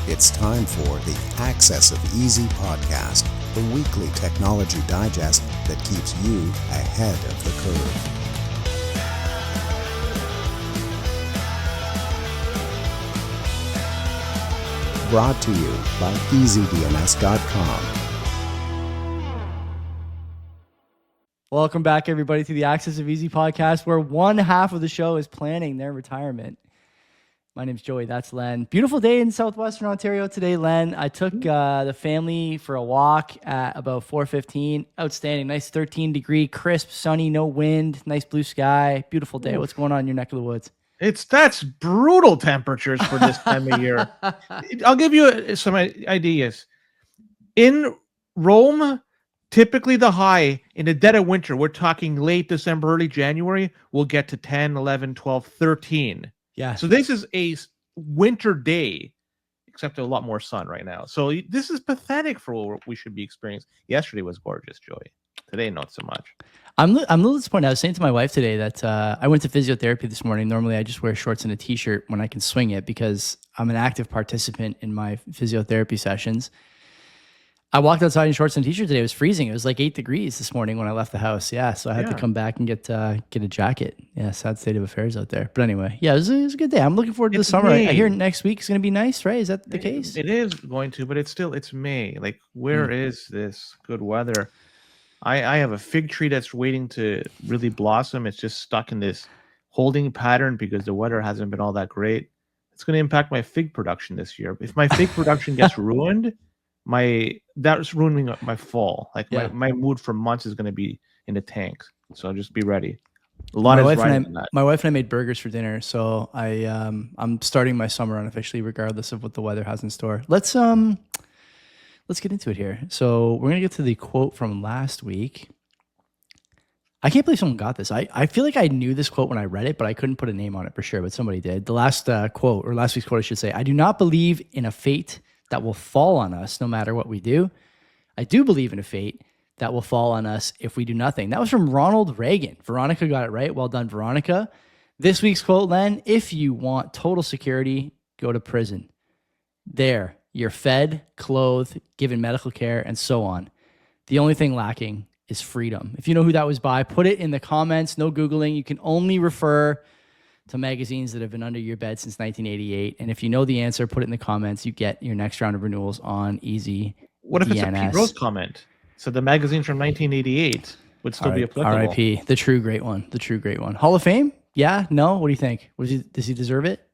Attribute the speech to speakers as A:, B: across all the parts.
A: It's time for the Access of Easy podcast, the weekly technology digest that keeps you ahead of the curve. Brought to you by EasyDNS.com.
B: Welcome back, everybody, to the Access of Easy podcast, where one half of the show is planning their retirement. My name's Joey. That's Len. Beautiful day in southwestern Ontario today, Len. I took the family for a walk at about 4:15. Outstanding. Nice 13-degree, crisp, sunny, no wind, nice blue sky. Beautiful day. What's going on in your neck of the woods?
C: That's brutal temperatures for this time of year. I'll give you some ideas. In Rome, typically the high in the dead of winter, we're talking late December, early January, we'll get to 10, 11, 12, 13.
B: Yeah.
C: So this is a winter day, except a lot more sun right now. So this is pathetic for what we should be experiencing. Yesterday was gorgeous, Joey. Today, not so much.
B: I'm a little disappointed. I was saying to my wife today that I went to physiotherapy this morning. Normally, I just wear shorts and a t-shirt when I can swing it because I'm an active participant in my physiotherapy sessions. I walked outside in shorts and a t-shirt today. It was freezing. It was like 8 degrees this morning when I left the house. Yeah, so I had to come back and get a jacket. Yeah, sad state of affairs out there. But anyway, yeah, it was a good day. I'm looking forward to the summer.
C: May.
B: I hear next week is going to be nice, right? Is that the case?
C: It is going to, but it's May. Like, where is this good weather? I have a fig tree that's waiting to really blossom. It's just stuck in this holding pattern because the weather hasn't been all that great. It's going to impact my fig production this year. If my fig production gets ruined, that's ruining my fall. Like my mood for months is going to be in the tanks. So just be ready. My wife and
B: I made burgers for dinner, so I'm starting my summer unofficially, regardless of what the weather has in store. Let's get into it here. So we're gonna get to the quote from last week. I can't believe someone got this. I feel like I knew this quote when I read it, but I couldn't put a name on it for sure. But somebody did. The last quote, or last week's quote, I should say. I do not believe in a fate that will fall on us no matter what we do. I do believe in a fate that will fall on us if we do nothing. That was from Ronald Reagan. Veronica got it right. Well done, Veronica. This week's quote, Len, if you want total security, go to prison. There, you're fed, clothed, given medical care, and so on. The only thing lacking is freedom. If you know who that was by, put it in the comments. No Googling. You can only refer to magazines that have been under your bed since 1988. And if you know the answer, put it in the comments. You get your next round of renewals on Easy.
C: What if it's a Pete Rose comment? So the magazine from 1988 would still be applicable.
B: R.I.P. The true great one. The true great one. Hall of Fame? Yeah? No? What do you think? Does he deserve it?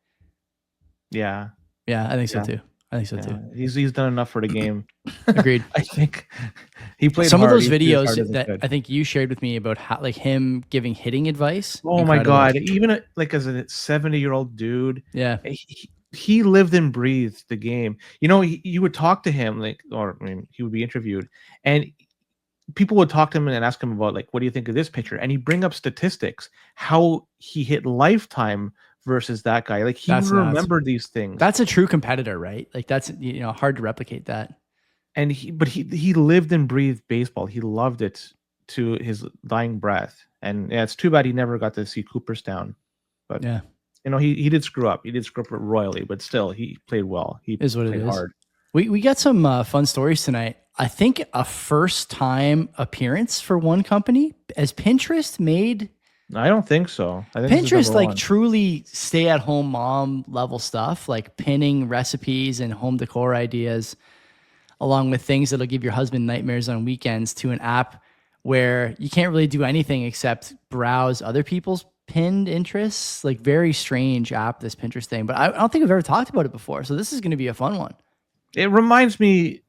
C: Yeah.
B: Yeah, I think so too. Too.
C: He's done enough for the game.
B: Agreed.
C: I think he played
B: some
C: hard.
B: of those videos that I think you shared with me about how, like, him giving hitting advice.
C: Oh my God! Even as a 70-year-old dude,
B: yeah,
C: he lived and breathed the game. You know, you would talk to him he would be interviewed, and people would talk to him and ask him about, like, what do you think of this pitcher? And he'd bring up statistics, how he hit lifetime versus that guy. Like, he remembered these things.
B: That's a true competitor, right? Like, that's hard to replicate that.
C: And he lived and breathed baseball. He loved it to his dying breath. And yeah, it's too bad he never got to see Cooperstown. But yeah, he did screw up. He did screw up royally, but still, he played well. He played hard.
B: We got some fun stories tonight. I think a first time appearance for one company. Has Pinterest made?
C: I don't think so. I think
B: Pinterest, like, truly stay-at-home mom level stuff, like pinning recipes and home decor ideas, along with things that'll give your husband nightmares on weekends, to an app where you can't really do anything except browse other people's pinned interests. Like, very strange app, this Pinterest thing. But I don't think we've ever talked about it before, so this is going to be a fun one.
C: It reminds me,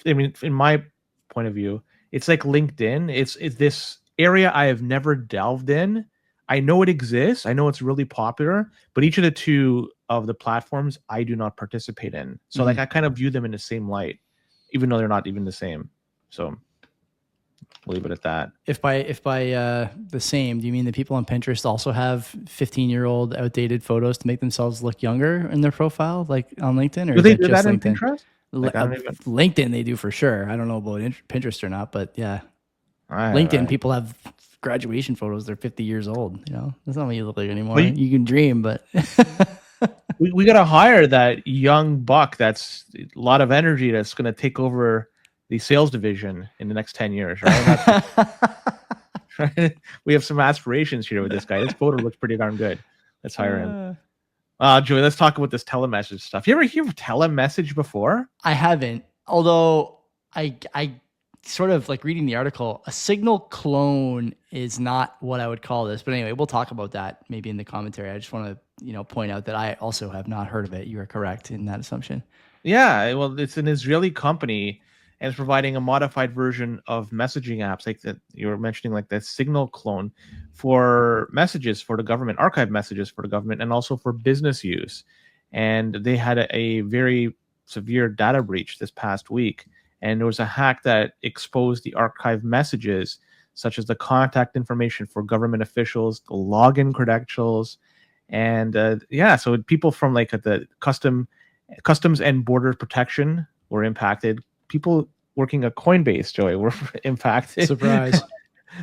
C: in my point of view, it's like LinkedIn. It's this area I have never delved in. I know it exists. I know it's really popular, but each of the two of the platforms I do not participate in. So like, I kind of view them in the same light, even though they're not even the same. So we'll leave it at that.
B: If by the same, do you mean the people on Pinterest also have 15-year-old outdated photos to make themselves look younger in their profile, like on LinkedIn? Or
C: do they do that in Pinterest?
B: LinkedIn, they do for sure. I don't know about Pinterest or not, but yeah. LinkedIn people have graduation photos. They're 50 years old. That's not what you look like anymore. You can dream, but
C: we got to hire that young buck that's a lot of energy that's going to take over the sales division in the next 10 years, right? Right? We have some aspirations here with this guy. This photo looks pretty darn good. Let's hire him. Joey, let's talk about this telemessage stuff. You ever hear of telemessage before?
B: I haven't, although I sort of like reading the article, a signal clone is not what I would call this. But anyway, we'll talk about that maybe in the commentary. I just want to, point out that I also have not heard of it. You are correct in that assumption.
C: Yeah, well, it's an Israeli company and it's providing a modified version of messaging apps like that you were mentioning, like that Signal clone for messages for the government, archive messages for the government, and also for business use. And they had a very severe data breach this past week. And there was a hack that exposed the archive messages, such as the contact information for government officials, the login credentials, and so people from like the customs and border protection were impacted. People working at Coinbase, Joey, were impacted.
B: Surprise.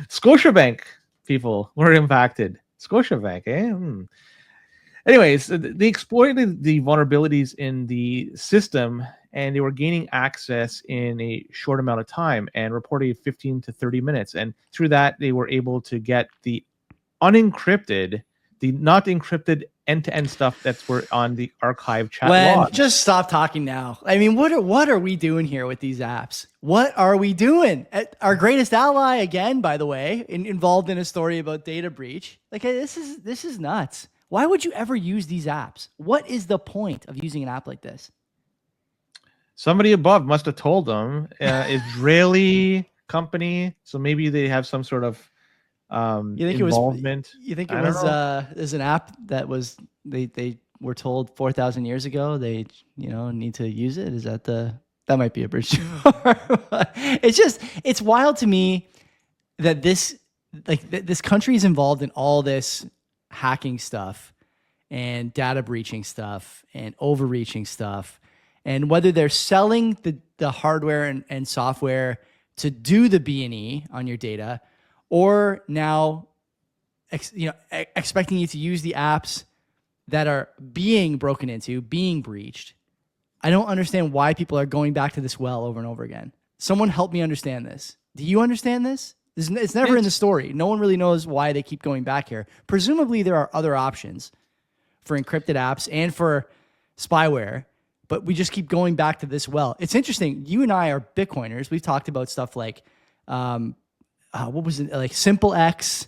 C: Scotiabank people were impacted. Scotiabank, eh? Anyways, they exploited the vulnerabilities in the system and they were gaining access in a short amount of time and reported 15 to 30 minutes. And through that, they were able to get the unencrypted, the not encrypted end-to-end stuff that's were on the archive chat log.
B: Just stop talking now. I mean, what are we doing here with these apps? What are we doing? Our greatest ally again, by the way, involved in a story about data breach. Like this is nuts. Why would you ever use these apps? What is the point of using an app like this?
C: Somebody above must have told them. Israeli company, so maybe they have some sort of involvement.
B: You think it was there's an app that was they were told 4,000 years ago they need to use it? Is that might be a bridge? It's wild to me that this country is involved in all this hacking stuff and data breaching stuff and overreaching stuff, and whether they're selling the hardware and software to do the B&E on your data, or now expecting you to use the apps that are being broken into, being breached. I don't understand why people are going back to this well over and over again. Someone help me understand this. Do you understand this? It's never in the story. No one really knows why they keep going back here. Presumably there are other options for encrypted apps and for spyware, but we just keep going back to this well. It's interesting. You and I are Bitcoiners. We've talked about stuff like, what was it? Like SimpleX,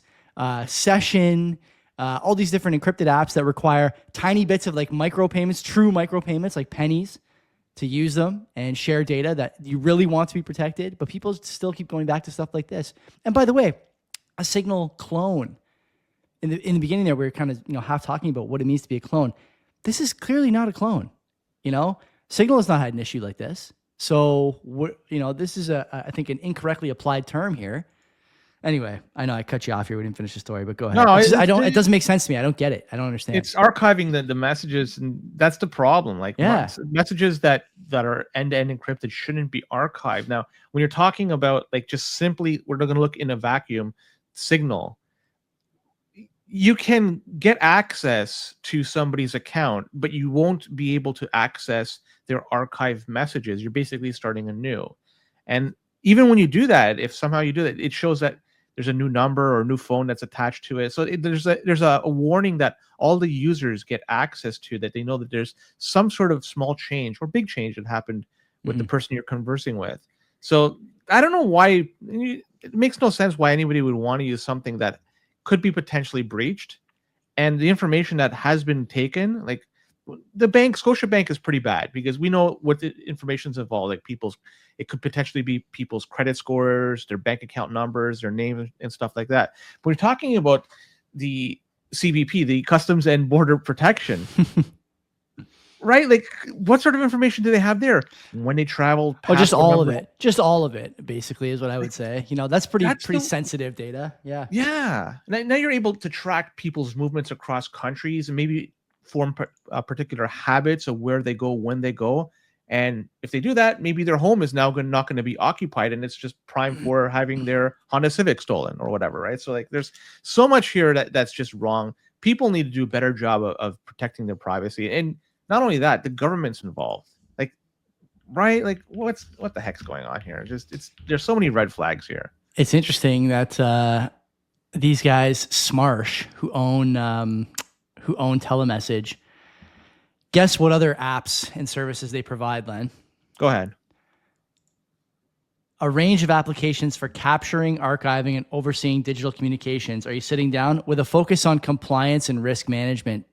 B: Session, all these different encrypted apps that require tiny bits of like micropayments, true micropayments, like pennies, to use them and share data that you really want to be protected, but people still keep going back to stuff like this. And by the way, a Signal clone. In the beginning there, we were kind of half talking about what it means to be a clone. This is clearly not a clone. Signal has not had an issue like this. So this is I think an incorrectly applied term here. Anyway, I know I cut you off here. We didn't finish the story, but go ahead. No, it doesn't make sense to me. I don't get it. I don't understand.
C: It's archiving the messages, and that's the problem. Like messages that are end-to-end encrypted shouldn't be archived. Now, when you're talking about like just simply, we're going to look in a vacuum, Signal, you can get access to somebody's account, but you won't be able to access their archived messages. You're basically starting anew. And even when you do that, if somehow you do that, it shows that there's a new number or a new phone that's attached to it. So there's a warning that all the users get access to, that they know that there's some sort of small change or big change that happened with the person you're conversing with. So I don't know why. It makes no sense why anybody would want to use something that could be potentially breached. And the information that has been taken, like the bank, Scotiabank, is pretty bad because we know what the information's involved. Like it could potentially be people's credit scores, their bank account numbers, their names, and stuff like that. But we're talking about the CBP, the Customs and Border Protection, right? Like, what sort of information do they have there when they travel?
B: Just all of it. Just all of it, basically, is what I would say. That's pretty sensitive data. Yeah.
C: Yeah. Now you're able to track people's movements across countries and maybe form particular habits of where they go, when they go. And if they do that, maybe their home is now not going to be occupied and it's just prime for having their Honda Civic stolen or whatever, right? So like there's so much here that's just wrong. people need to do a better job of protecting their privacy. And not only that, the government's involved. Like, right? Like, what the heck's going on here? There's so many red flags here.
B: It's interesting that these guys, Smarsh, who own Telemessage, guess what other apps and services they provide, Len?
C: Go ahead.
B: A range of applications for capturing, archiving, and overseeing digital communications. Are you sitting down? With a focus on compliance and risk management.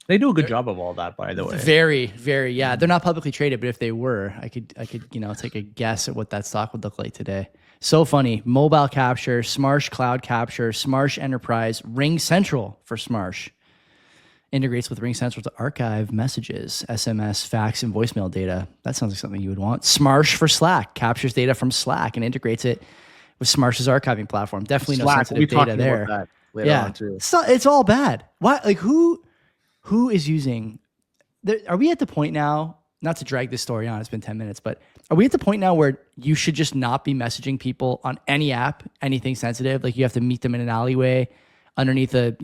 C: They do a good job of all that, by the way.
B: Very, very, yeah. They're not publicly traded, but if they were, I could, take a guess at what that stock would look like today. So funny. Mobile capture, Smarsh Cloud Capture, Smarsh Enterprise, Ring Central for Smarsh. Integrates with Ring Central to archive messages, SMS, fax, and voicemail data. That sounds like something you would want. Smarsh for Slack. Captures data from Slack and integrates it with Smarsh's archiving platform. Definitely no sensitive data there.
C: About that later on too.
B: So it's all bad. Why? Like who is using... Are we at the point now, not to drag this story on, it's been 10 minutes, but are we at the point now where you should just not be messaging people on any app, anything sensitive? Like you have to meet them in an alleyway underneath an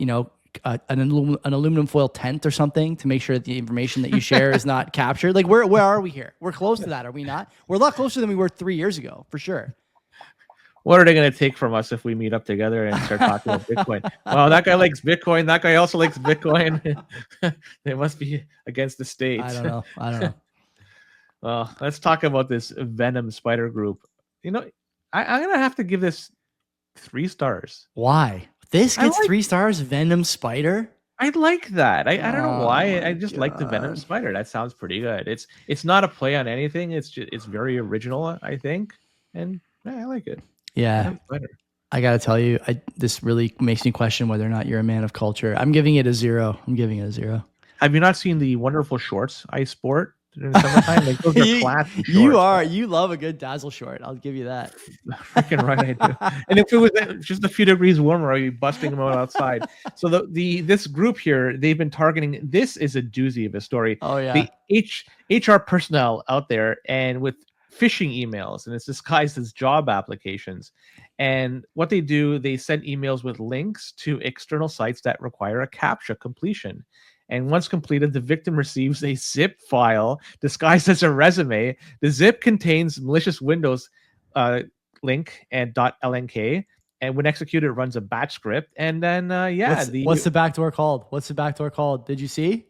B: aluminum foil tent or something to make sure that the information that you share is not captured. Like where are we here? We're close to that, are we not? We're a lot closer than we were 3 years ago, for sure.
C: What are they going to take from us if we meet up together and start talking about Bitcoin? Well, that guy likes Bitcoin. That guy also likes Bitcoin. They must be against the state.
B: I don't know.
C: Well, let's talk about this Venom Spider Group. I'm going to have to give this 3 stars.
B: Why? This gets 3 stars, Venom Spider?
C: I like that. I don't know why. I just like the Venom Spider. That sounds pretty good. It's not a play on anything. It's very original, I think. And I like it.
B: Yeah. I got to tell you, this really makes me question whether or not you're a man of culture. I'm giving it a 0.
C: Have you not seen the wonderful shorts I sport during the summertime? Like, those are classy shorts. You
B: love a good dazzle short. I'll give you that.
C: Freaking right, I do. And if it was just a few degrees warmer, I'd be busting them out outside. So this group here, they've been targeting. This is a doozy of a story.
B: Oh yeah.
C: The HR personnel out there, and with phishing emails, and it's disguised as job applications. And what they do, they send emails with links to external sites that require a CAPTCHA completion. And once completed, the victim receives a zip file disguised as a resume. The zip contains malicious Windows link and .lnk. And when executed, it runs a batch script. And then,
B: what's the backdoor called? Did you see?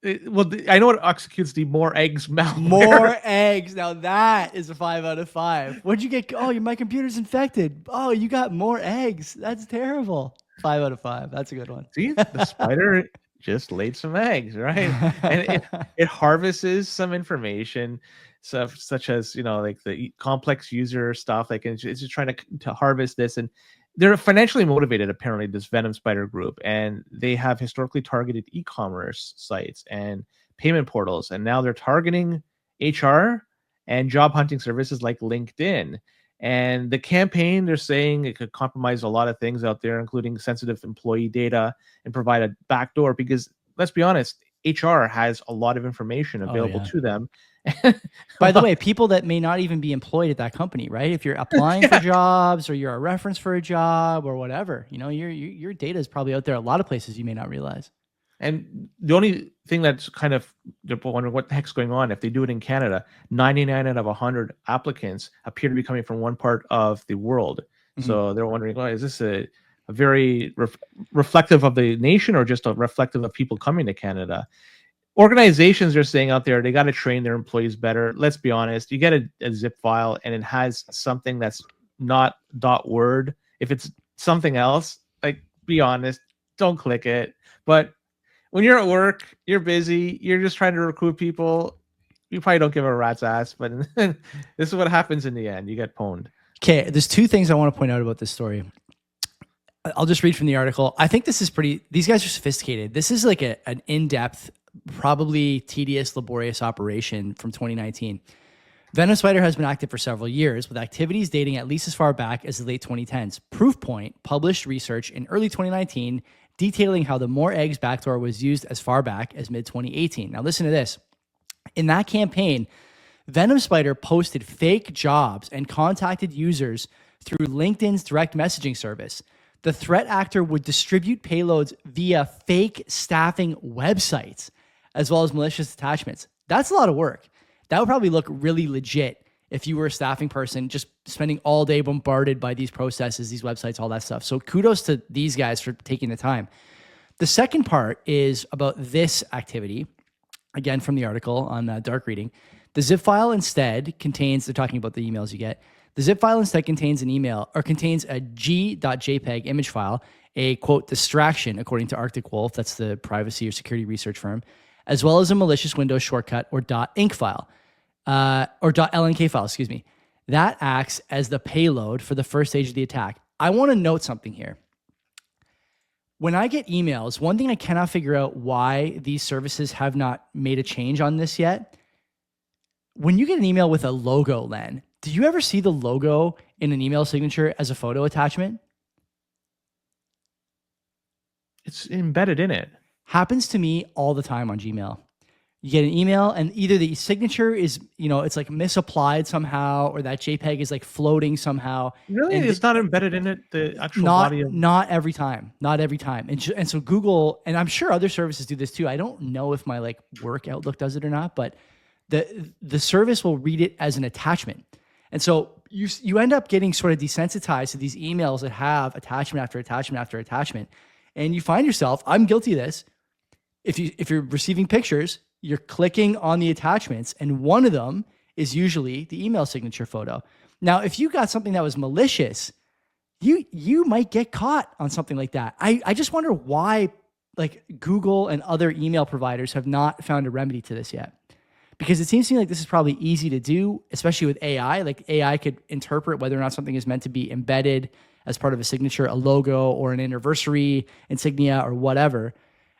C: I know it executes the more eggs malware.
B: More eggs. Now that is a 5 out of 5. What'd you get? Oh, my computer's infected. Oh, you got more eggs. That's terrible. 5 out of 5. That's a good one.
C: See, the spider just laid some eggs, right? And it harvests some information, such as like the complex user stuff. Like it's just trying to harvest this, and they're financially motivated, apparently, this Venom Spider Group, and they have historically targeted e-commerce sites and payment portals, and now they're targeting HR and job hunting services like LinkedIn. And the campaign, they're saying it could compromise a lot of things out there, including sensitive employee data, and provide a backdoor, because let's be honest, HR has a lot of information available to them.
B: By the way, people that may not even be employed at that company, right? If you're applying for jobs, or you're a reference for a job or whatever, your data is probably out there a lot of places you may not realize.
C: And the only thing that's kind of, they're wondering what the heck's going on. If they do it in Canada, 99 out of 100 applicants appear to be coming from one part of the world. Mm-hmm. So they're wondering, is this a very reflective of the nation, or just a reflective of people coming to Canada? Organizations are saying out there, they got to train their employees better. Let's be honest. You get a zip file and it has something that's not .word. If it's something else, be honest, don't click it. But when you're at work, you're busy, you're just trying to recruit people, you probably don't give a rat's ass, but this is what happens in the end. You get pwned. Okay,
B: there's 2 things I want to point out about this story. I'll just read from the article. I think this is these guys are sophisticated. This is like an in-depth, probably tedious, laborious operation from 2019. Venom Spider has been active for several years, with activities dating at least as far back as the late 2010s. Proofpoint published research in early 2019 detailing how the More Eggs backdoor was used as far back as mid-2018. Now listen to this. In that campaign, Venom Spider posted fake jobs and contacted users through LinkedIn's direct messaging service. The threat actor would distribute payloads via fake staffing websites, as well as malicious attachments. That's a lot of work. That would probably look really legit if you were a staffing person just spending all day bombarded by these processes, these websites, all that stuff. So kudos to these guys for taking the time. The second part is about this activity, again from the article on Dark Reading. The zip file instead contains, they're talking about the emails you get. The zip file instead contains an email or contains a g.jpg image file, a quote distraction, according to Arctic Wolf, that's the privacy or security research firm, as well as a malicious Windows shortcut or .inc file, or .lnk file, excuse me. That acts as the payload for the first stage of the attack. I want to note something here. When I get emails, one thing I cannot figure out why these services have not made a change on this yet. When you get an email with a logo, Len, do you ever see the logo in an email signature as a photo attachment?
C: It's embedded in it.
B: Happens to me all the time on Gmail. You get an email and either the signature is, it's like misapplied somehow, or that JPEG is like floating somehow.
C: Really?
B: And
C: it's not embedded in it, the actual body of...
B: Not every time. Not every time. And so Google, and I'm sure other services do this too. I don't know if my like work Outlook does it or not, but the service will read it as an attachment. And so you end up getting sort of desensitized to these emails that have attachment after attachment after attachment. And you find yourself, I'm guilty of this. If you're receiving pictures, you're clicking on the attachments, and one of them is usually the email signature photo. Now, if you got something that was malicious, you might get caught on something like that. I just wonder why like Google and other email providers have not found a remedy to this yet. Because it seems to me like this is probably easy to do, especially with AI. Like AI could interpret whether or not something is meant to be embedded as part of a signature, a logo, or an anniversary insignia or whatever.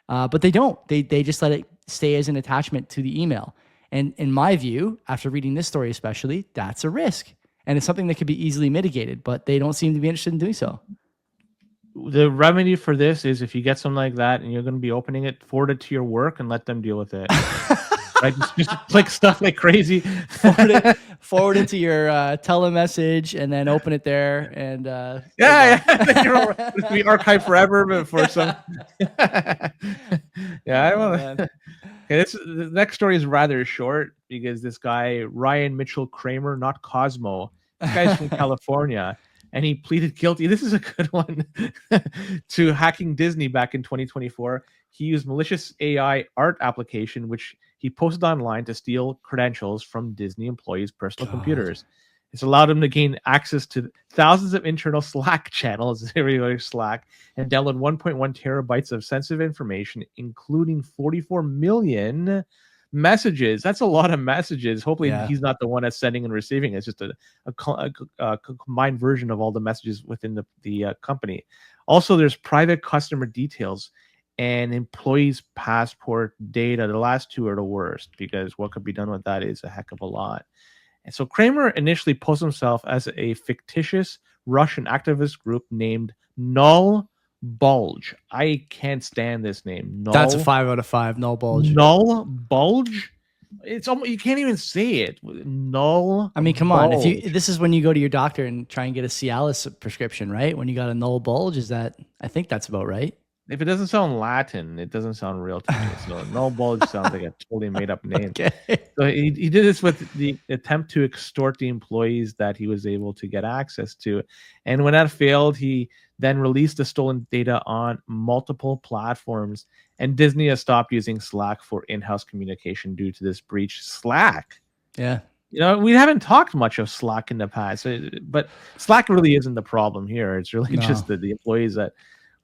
B: But they don't. They just let it stay as an attachment to the email. And in my view, after reading this story especially, that's a risk. And it's something that could be easily mitigated, but they don't seem to be interested in doing so.
C: The remedy for this is if you get something like that and you're going to be opening it, forward it to your work and let them deal with it. Like just click stuff like crazy.
B: Forward it to your telemessage and then open it there. And
C: It'll be archived forever, but for some. I want to. Okay, the next story is rather short because this guy Ryan Mitchell Kramer, not Cosmo, this guy's from California, and he pleaded guilty. This is a good one to hacking Disney back in 2024. He used malicious AI art application, which he posted online to steal credentials from Disney employees' personal computers. It's allowed him to gain access to thousands of internal Slack channels, Slack, and download 1.1 terabytes of sensitive information, including 44 million messages. That's a lot of messages. Hopefully he's not the one that's sending and receiving. It's just a combined version of all the messages within the company. Also, there's private customer details and employees' passport data. The last two are the worst because what could be done with that is a heck of a lot. And so Kramer initially posted himself as a fictitious Russian activist group named Null Bulge. I can't stand this name.
B: That's a 5 out of 5. Null Bulge.
C: Null Bulge? It's almost, you can't even say it. Null.
B: I mean, come on. This is when you go to your doctor and try and get a Cialis prescription, right? When you got a null bulge, I think that's about right.
C: If it doesn't sound Latin, it doesn't sound real to me. So null bulge sounds like a totally made up name.
B: Okay.
C: So he did this with the attempt to extort the employees that he was able to get access to. And when that failed, he then released the stolen data on multiple platforms. And Disney has stopped using Slack for in-house communication due to this breach. Slack?
B: Yeah.
C: We haven't talked much of Slack in the past, but Slack really isn't the problem here. It's really just the employees that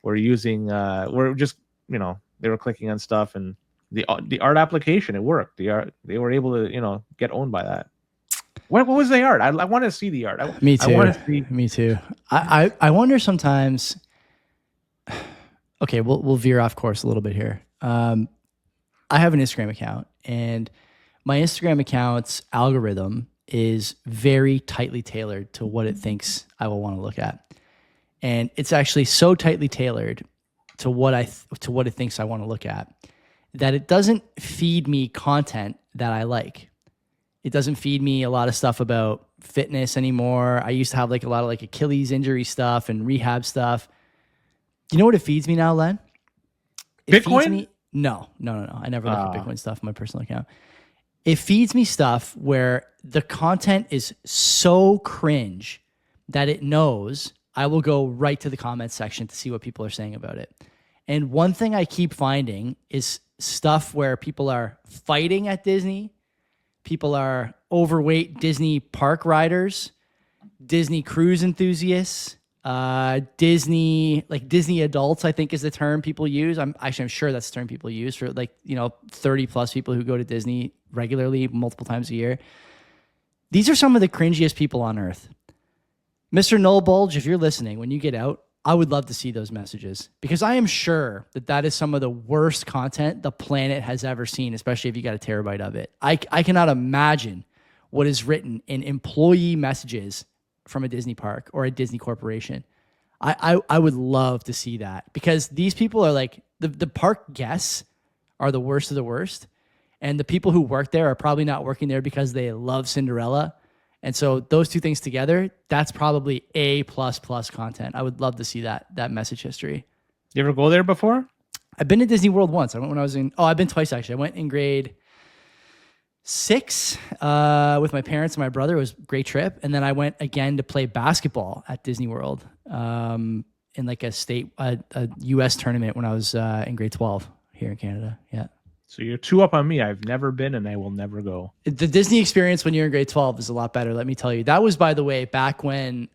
C: were using, were just, they were clicking on stuff, and the art application, it worked. They were able to, get owned by that. What was the art? I want to see the art.
B: Me too.
C: I want to see.
B: Me too. I wonder sometimes. Okay, we'll veer off course a little bit here. I have an Instagram account, and my Instagram account's algorithm is very tightly tailored to what it thinks I will want to look at. And it's actually so tightly tailored to what it thinks I want to look at that it doesn't feed me content that I like. It doesn't feed me a lot of stuff about fitness anymore. I used to have like a lot of like Achilles injury stuff and rehab stuff. You know what it feeds me now, Len? It feeds
C: Bitcoin?
B: me. No. I never look at Bitcoin stuff on my personal account. It feeds me stuff where the content is so cringe that it knows I will go right to the comments section to see what people are saying about it. And one thing I keep finding is stuff where people are fighting at Disney, people are overweight Disney park riders, Disney cruise enthusiasts, Disney adults, I think is the term people use. I'm sure that's the term people use for 30 plus people who go to Disney regularly multiple times a year. These are some of the cringiest people on earth. Mr. Null Bulge, if you're listening, when you get out, I would love to see those messages because I am sure that is some of the worst content the planet has ever seen, especially if you got a terabyte of it. I cannot imagine what is written in employee messages from a Disney park or a Disney corporation. I would love to see that because these people are like the park guests are the worst of the worst. And the people who work there are probably not working there because they love Cinderella. And so those two things together, that's probably A++ content. I would love to see that message history.
C: You ever go there before?
B: I've been to Disney World once. I went when I was I've been twice actually. I went in grade 6 with my parents and my brother. It was a great trip. And then I went again to play basketball at Disney World in like a US tournament when I was in grade 12 here in Canada. Yeah.
C: So you're 2 up on me. I've never been and I will never go.
B: The Disney experience when you're in grade 12 is a lot better, let me tell you. That was, by the way, back when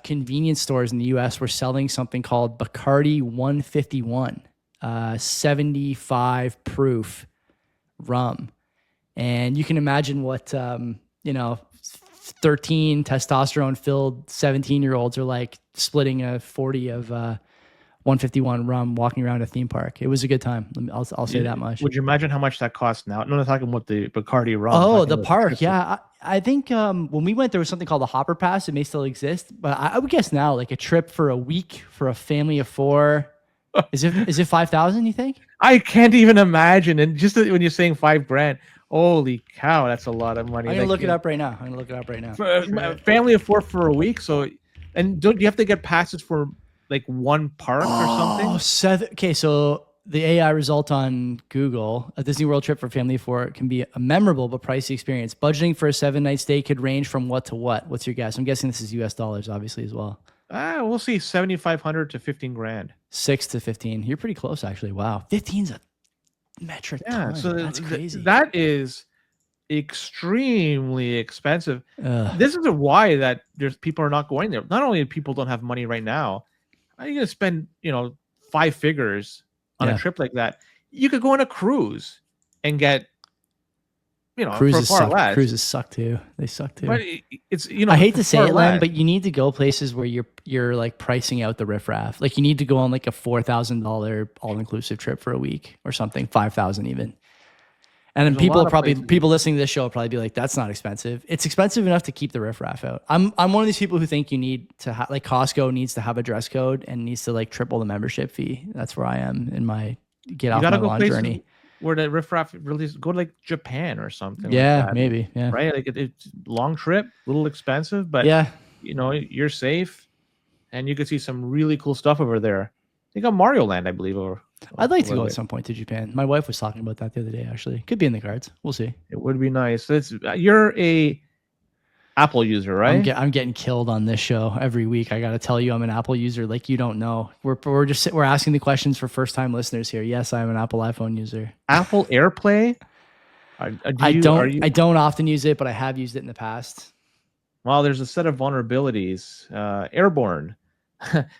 B: convenience stores in the US were selling something called Bacardi 151, 75 proof rum. And you can imagine what, 13 testosterone-filled 17-year-olds are like splitting a 40 of 151 rum walking around a theme park. It was a good time. I'll say that much.
C: Would you imagine how much that costs now? No, I'm talking about the Bacardi rum.
B: Oh, the park. Yeah. I think when we went, there was something called the Hopper Pass. It may still exist, but I would guess now like a trip for a week for a family of 4. Is it 5,000, you think?
C: I can't even imagine. And just when you're saying $5,000, holy cow, that's a lot of money.
B: I'm going to look it up right now.
C: For a family of 4 for a week. So, and don't you have to get passes for like one park or something?
B: Okay, so the AI result on Google, a Disney World trip for family of 4 can be a memorable but pricey experience. Budgeting for a 7-night stay could range from what to what? What's your guess? I'm guessing this is US dollars, obviously, as well.
C: We'll see $7,500 to $15,000.
B: 6 to 15. You're pretty close, actually. Wow. 15's a metric ton. So that's crazy.
C: That is extremely expensive. This is why that there's people are not going there. Not only people don't have money right now, how are you going to spend 5 figures on a trip like that? You could go on a cruise and get
B: cruises
C: for far less.
B: Cruises suck too. They suck too.
C: But it's
B: I hate to say it, Len, but you need to go places where you're like pricing out the riffraff. Like you need to go on like a $4,000 all-inclusive trip for a week or something, 5,000 even. And then people listening to this show will probably be like, "That's not expensive." It's expensive enough to keep the riffraff out. I'm one of these people who think you need to like Costco needs to have a dress code and needs to like triple the membership fee. That's where I am in my get off my lawn journey.
C: Where the riffraff really go to like Japan or something.
B: Yeah,
C: like that.
B: Maybe. Yeah,
C: right. Like it's long trip, a little expensive, but you're safe, and you could see some really cool stuff over there. They got Mario Land, I believe, over.
B: I'd like to go at some point to Japan. My wife was talking about that the other day, actually. Could be in the cards. We'll see.
C: It would be nice. You're a Apple user, right?
B: I'm getting killed on this show every week. I got to tell you, I'm an Apple user. Like you don't know. We're asking the questions for first time listeners here. Yes, I'm an Apple iPhone user.
C: Apple AirPlay.
B: I don't often use it, but I have used it in the past.
C: Well, there's a set of vulnerabilities. Airborne,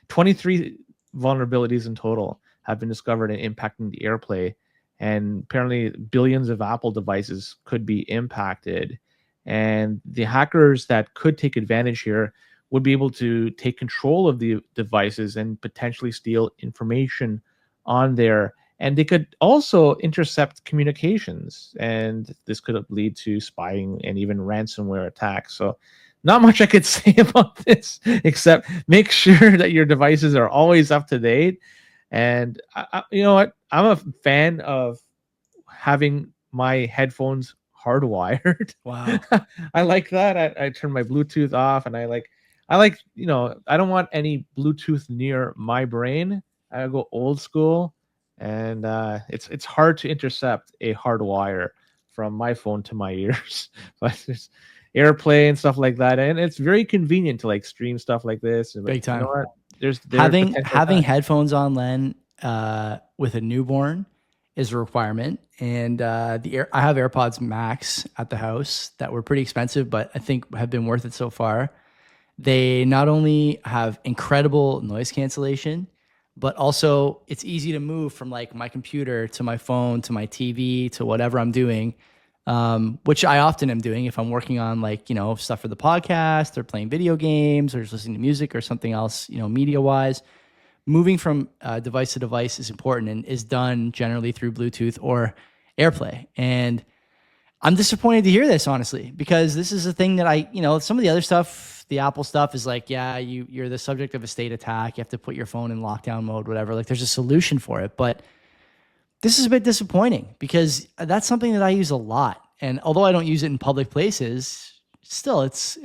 C: 23 vulnerabilities in total have been discovered and impacting the AirPlay, and apparently billions of Apple devices could be impacted. And the hackers that could take advantage here would be able to take control of the devices and potentially steal information on there. And they could also intercept communications, and this could lead to spying and even ransomware attacks. So not much I could say about this, except make sure that your devices are always up to date. And you know what? I'm a fan of having my headphones hardwired.
B: Wow.
C: I like that. I turn my Bluetooth off, and I like, I don't want any Bluetooth near my brain. I go old school, and it's hard to intercept a hard wire from my phone to my ears. But there's AirPlay and stuff like that, and it's very convenient to like stream stuff like this. But
B: Big
C: you know
B: time.
C: what? There's potential
B: Having
C: time.
B: headphones on, Len, with a newborn is a requirement. And I have AirPods Max at the house that were pretty expensive, but I think have been worth it so far. They not only have incredible noise cancellation, but also it's easy to move from like my computer to my phone to my TV to whatever I'm doing, which I often am doing if I'm working on like, stuff for the podcast or playing video games or just listening to music or something else, media wise. Moving from device to device is important and is done generally through Bluetooth or AirPlay. And I'm disappointed to hear this, honestly, because this is a thing that some of the other stuff, the Apple stuff is like, yeah, you're the subject of a state attack. You have to put your phone in lockdown mode, whatever. Like there's a solution for it. But this is a bit disappointing because that's something that I use a lot. And although I don't use it in public places, still it's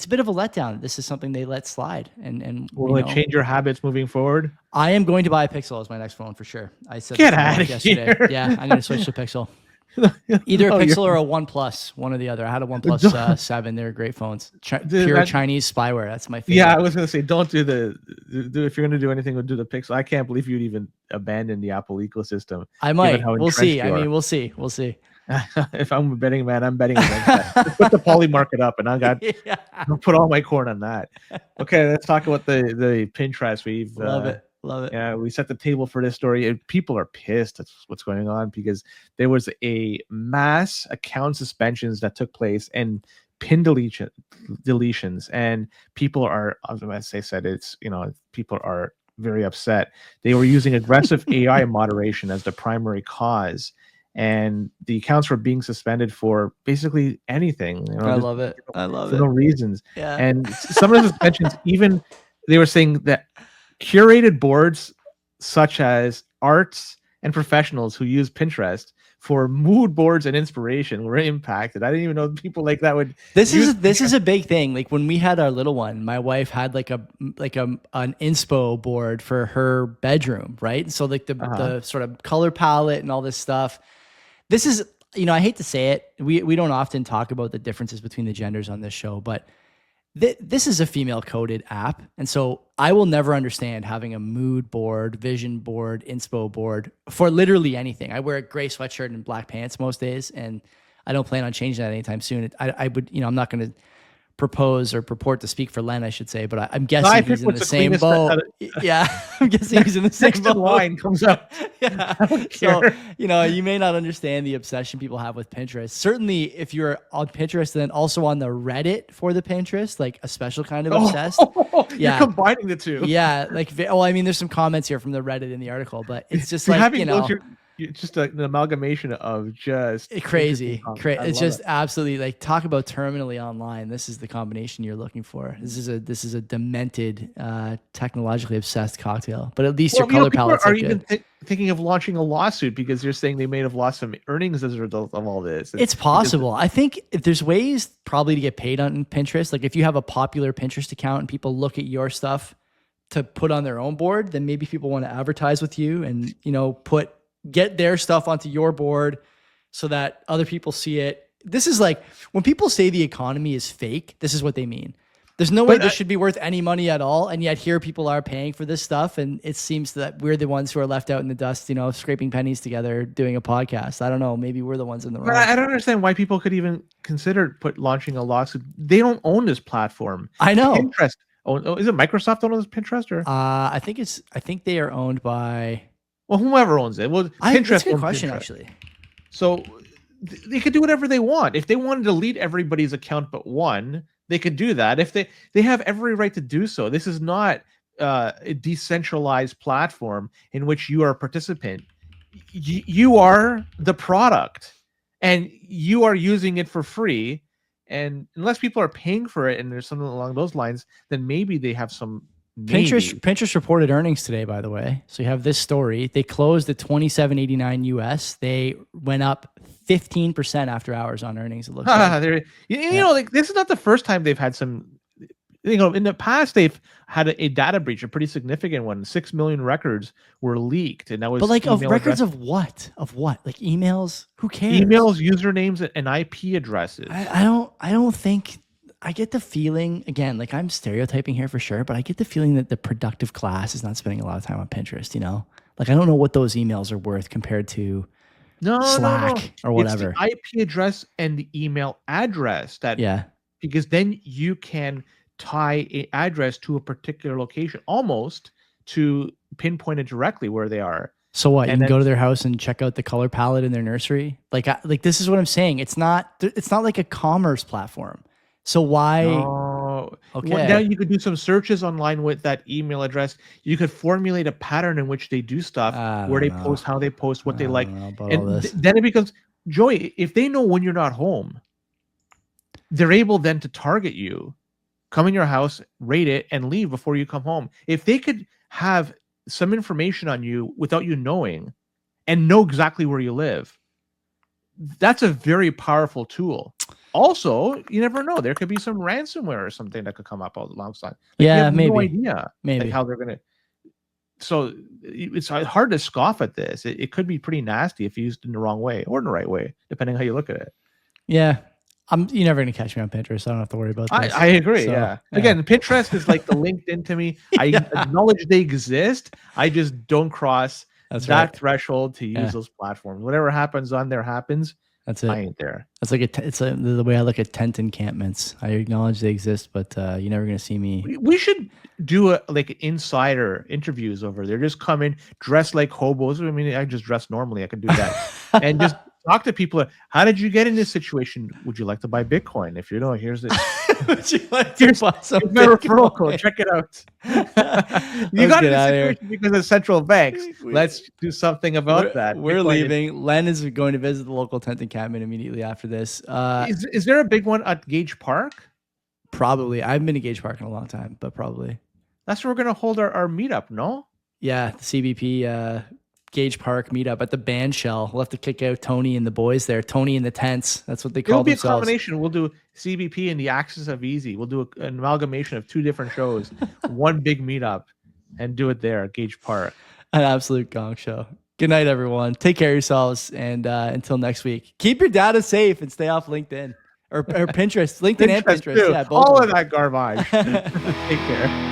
B: a bit of a letdown. This is something they let slide. And
C: Will it change your habits moving forward?
B: I am going to buy a Pixel as my next phone for sure. I said
C: Get
B: this
C: out of
B: yesterday.
C: here.
B: Yeah, I'm going to switch to Pixel. Either a Pixel or a OnePlus, one or the other. I had a OnePlus 7. They're great phones. Pure Chinese spyware. That's my favorite.
C: Yeah, I was gonna say, don't do if you're gonna do anything, do the Pixel. I can't believe you'd even abandon the Apple ecosystem.
B: I might. We'll see. I mean, we'll see.
C: If I'm a betting man, I'm betting against that. Just put the poly market up, and I'll put all my corn on that. Okay, let's talk about the Pinterest. We've
B: love it.
C: Yeah, we set the table for this story. People are pissed at what's going on because there was a mass account suspensions that took place and pin deletions, and people are, as I said, people are very upset. They were using aggressive AI moderation as the primary cause, and the accounts were being suspended for basically anything.
B: I love it.
C: For no reasons.
B: Yeah.
C: And some of the suspensions, even they were saying that curated boards such as arts and professionals who use Pinterest for mood boards and inspiration were impacted. I didn't even know people like that would.
B: This is a big thing. Like when we had our little one, my wife had like an inspo board for her bedroom, right? So like the sort of color palette and all this stuff. This is, I hate to say it, we don't often talk about the differences between the genders on this show, but this is a female coded app. And so I will never understand having a mood board, vision board, inspo board for literally anything. I wear a gray sweatshirt and black pants most days, and I don't plan on changing that anytime soon. I would, I'm not going to propose or purport to speak for Len, I should say, but I'm guessing he's in the same boat. Yeah, I'm guessing he's in the same boat.
C: Next line comes up.
B: Yeah. So, you may not understand the obsession people have with Pinterest. Certainly, if you're on Pinterest, then also on the Reddit for the Pinterest, like a special kind of obsessed.
C: You're combining the two.
B: Yeah, there's some comments here from the Reddit in the article, but it's just like,
C: it's just an amalgamation of just
B: crazy. It's just absolutely like, talk about terminally online. This is the combination you're looking for. This is a demented, technologically obsessed cocktail. But at least your color palettes are even
C: thinking of launching a lawsuit because they're saying they may have lost some earnings as a result of all this.
B: It's possible. I think if there's ways probably to get paid on Pinterest, like if you have a popular Pinterest account and people look at your stuff to put on their own board, then maybe people want to advertise with you and get their stuff onto your board so that other people see it. This is like when people say the economy is fake, this is what they mean. There's no way this should be worth any money at all. And yet here people are paying for this stuff. And it seems that we're the ones who are left out in the dust, scraping pennies together, doing a podcast. I don't know. Maybe we're the ones in the wrong.
C: I don't understand why people could even consider launching a lawsuit. They don't own this platform.
B: I know.
C: Pinterest. Is it Microsoft owns Pinterest or?
B: I think they are owned by.
C: Well, whoever owns it. Well, Pinterest.
B: That's a good question, actually.
C: So they could do whatever they want. If they want to delete everybody's account but one, they could do that. If they have every right to do so. This is not a decentralized platform in which you are a participant. You are the product, and you are using it for free. And unless people are paying for it, and there's something along those lines, then maybe they have some.
B: Pinterest reported earnings today, by the way. So you have this story. They closed at $27.89 US. They went up 15% after hours on earnings. It looks like.
C: Like this is not the first time they've had some in the past they've had a data breach, a pretty significant one. 6 million records were leaked, and that was
B: But like of
C: email
B: records
C: address-
B: of what? Of what? Like emails? Who cares?
C: emails, usernames, and IP addresses.
B: I don't think. I get the feeling, again, like I'm stereotyping here for sure, but I get the feeling that the productive class is not spending a lot of time on Pinterest, you know? Like I don't know what those emails are worth compared to Slack or whatever.
C: It's the IP address and the email address
B: Yeah.
C: because then you can tie an address to a particular location, almost to pinpoint it directly where they are.
B: So what? You
C: And
B: can go
C: then-
B: to their house and check out the color palette in their nursery. Like this is what I'm saying. It's not like a commerce platform. So why?
C: Oh,
B: Okay.
C: Well, now you could do some searches online with that email address. You could formulate a pattern in which they do stuff,
B: I
C: where they
B: don't know.
C: post, how they post, what they like,
B: don't know about all
C: and
B: this.
C: then it becomes Joey. If they know when you're not home, they're able then to target you, come in your house, rate it, and leave before you come home. If they could have some information on you without you knowing, and know exactly where you live, that's a very powerful tool. Also, you never know. There could be some ransomware or something that could come up alongside. Like, you
B: Yeah,
C: have
B: maybe.
C: no idea
B: Maybe.
C: like, how they're gonna. So it's hard to scoff at this. It could be pretty nasty if used in the wrong way or in the right way, depending how you look at it.
B: Yeah. You're never gonna catch me on Pinterest. I don't have to worry about this.
C: I agree.
B: So,
C: yeah. Again, Pinterest is like the LinkedIn to me. I acknowledge they exist. I just don't cross
B: That's
C: that
B: right.
C: threshold to use those platforms. Whatever happens on there happens.
B: That's it.
C: I ain't there.
B: It's like it's the way I look at tent encampments. I acknowledge they exist, but you're never gonna see me.
C: We should do like insider interviews over there. Just come in, dress like hobos. I mean, I just dress normally. I can do that, and just talk to people. How did you get in this situation? Would you like to buy Bitcoin? If you don't, here's it.
B: Would you like
C: Here's
B: buy some
C: my referral
B: Bitcoin?
C: code. Check it out.
B: Let's
C: You got in
B: get
C: this
B: outta here.
C: situation because of central banks. Let's do something about that.
B: We're
C: Bitcoin
B: leaving. Len is going to visit the local tent encampment immediately after this.
C: Is there a big one at Gage Park?
B: Probably. I haven't been to Gage Park in a long time, but probably.
C: That's where we're gonna hold our meetup. No.
B: Yeah, the CBP Gage Park meetup at the band shell. We'll have to kick out Tony and the boys there. Tony and the tents. That's what they
C: It'll
B: call
C: be a
B: themselves.
C: combination. We'll do CBP and the Axis of Easy. We'll do an amalgamation of two different shows, one big meetup, and do it there at Gage Park.
B: An absolute gong show. Good night, everyone. Take care of yourselves, and until next week, keep your data safe and stay off LinkedIn or Pinterest. LinkedIn and Pinterest.
C: Too.
B: Yeah, both
C: All
B: of
C: of
B: them.
C: that garbage. Take care.